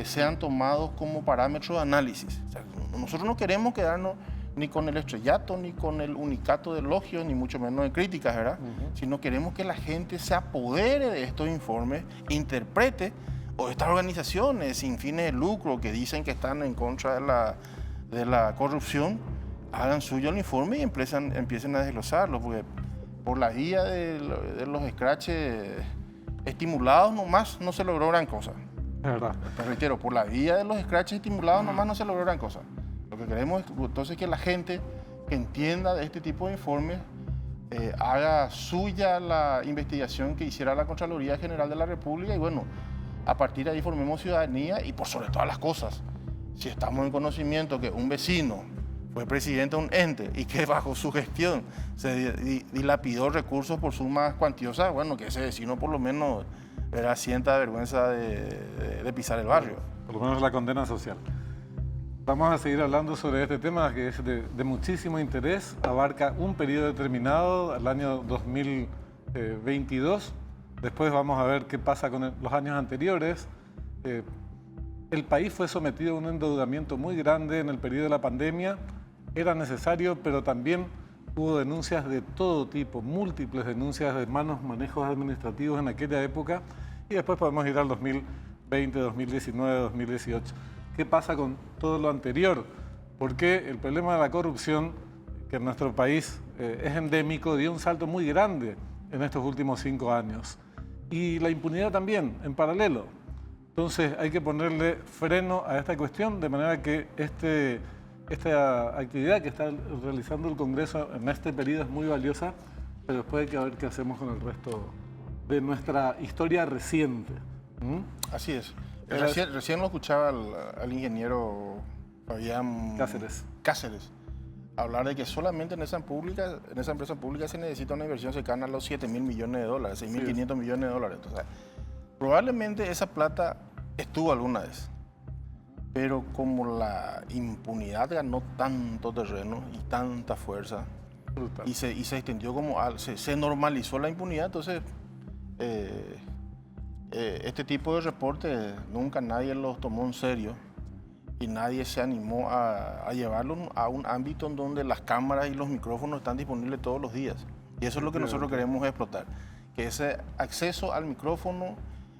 sean tomados como parámetros de análisis. O sea, nosotros no queremos quedarnos ni con el estrellato, ni con el unicato de elogios, ni mucho menos de críticas, ¿verdad? Sino queremos que la gente se apodere de estos informes, interprete, o estas organizaciones sin fines de lucro que dicen que están en contra de la corrupción, hagan suyo el informe y empiecen a desglosarlo, porque por la vía de los escraches estimulados nomás no se logró gran cosa. ¿Verdad? Te reitero, por la vía de los escraches estimulados nomás no se logró gran cosa. Lo que queremos es entonces que la gente que entienda de este tipo de informes haga suya la investigación que hiciera la Contraloría General de la República y bueno, a partir de ahí formemos ciudadanía y por sobre todas las cosas, si estamos en conocimiento que un vecino fue presidente de un ente y que bajo su gestión se dilapidó recursos por sumas cuantiosas, bueno, que ese vecino por lo menos sienta vergüenza de pisar el barrio. Por lo menos la condena social. Vamos a seguir hablando sobre este tema que es de muchísimo interés, abarca un periodo determinado, el año 2022. Después vamos a ver qué pasa con los años anteriores. El país fue sometido a un endeudamiento muy grande en el periodo de la pandemia. Era necesario, pero también hubo denuncias de todo tipo, múltiples denuncias de malos manejos administrativos en aquella época. Y después podemos ir al 2020, 2019, 2018. qué pasa con todo lo anterior, porque el problema de la corrupción, que en nuestro país es endémico, dio un salto muy grande en estos últimos 5 años. Y la impunidad también, en paralelo. Entonces hay que ponerle freno a esta cuestión, de manera que esta actividad que está realizando el Congreso en este periodo es muy valiosa, pero después hay que ver qué hacemos con el resto de nuestra historia reciente. Así es. Recién lo escuchaba al ingeniero Fabián Cáceres hablar de que solamente en esa empresa pública se necesita una inversión cercana a los 7.000 millones de dólares, 6.500 millones de dólares. Entonces, probablemente esa plata estuvo alguna vez, pero como la impunidad ganó tanto terreno y tanta fuerza y se extendió se normalizó la impunidad, entonces este tipo de reportes nunca nadie los tomó en serio y nadie se animó a llevarlo a un ámbito en donde las cámaras y los micrófonos están disponibles todos los días. Y eso es lo que nosotros queremos explotar, que ese acceso al micrófono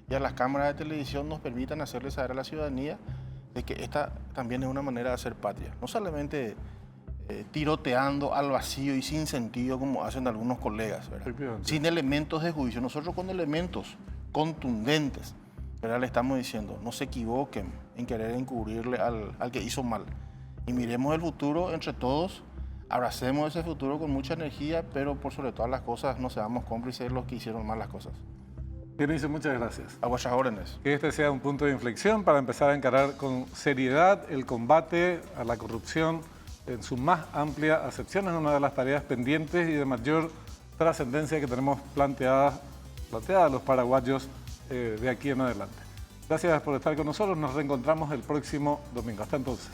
y a las cámaras de televisión nos permitan hacerle saber a la ciudadanía de que esta también es una manera de hacer patria. No solamente tiroteando al vacío y sin sentido como hacen algunos colegas, ¿verdad? Sin elementos de juicio. Nosotros con elementos contundentes, ¿verdad? Le estamos diciendo, no se equivoquen en querer encubrirle al que hizo mal. Y miremos el futuro entre todos, abracemos ese futuro con mucha energía, pero por sobre todas las cosas no seamos cómplices de los que hicieron mal las cosas. Dionisio, muchas gracias. A vuestras órdenes. Que este sea un punto de inflexión para empezar a encarar con seriedad el combate a la corrupción en su más amplia acepción. Es una de las tareas pendientes y de mayor trascendencia que tenemos planteada a los paraguayos de aquí en adelante. Gracias por estar con nosotros. Nos reencontramos el próximo domingo. Hasta entonces.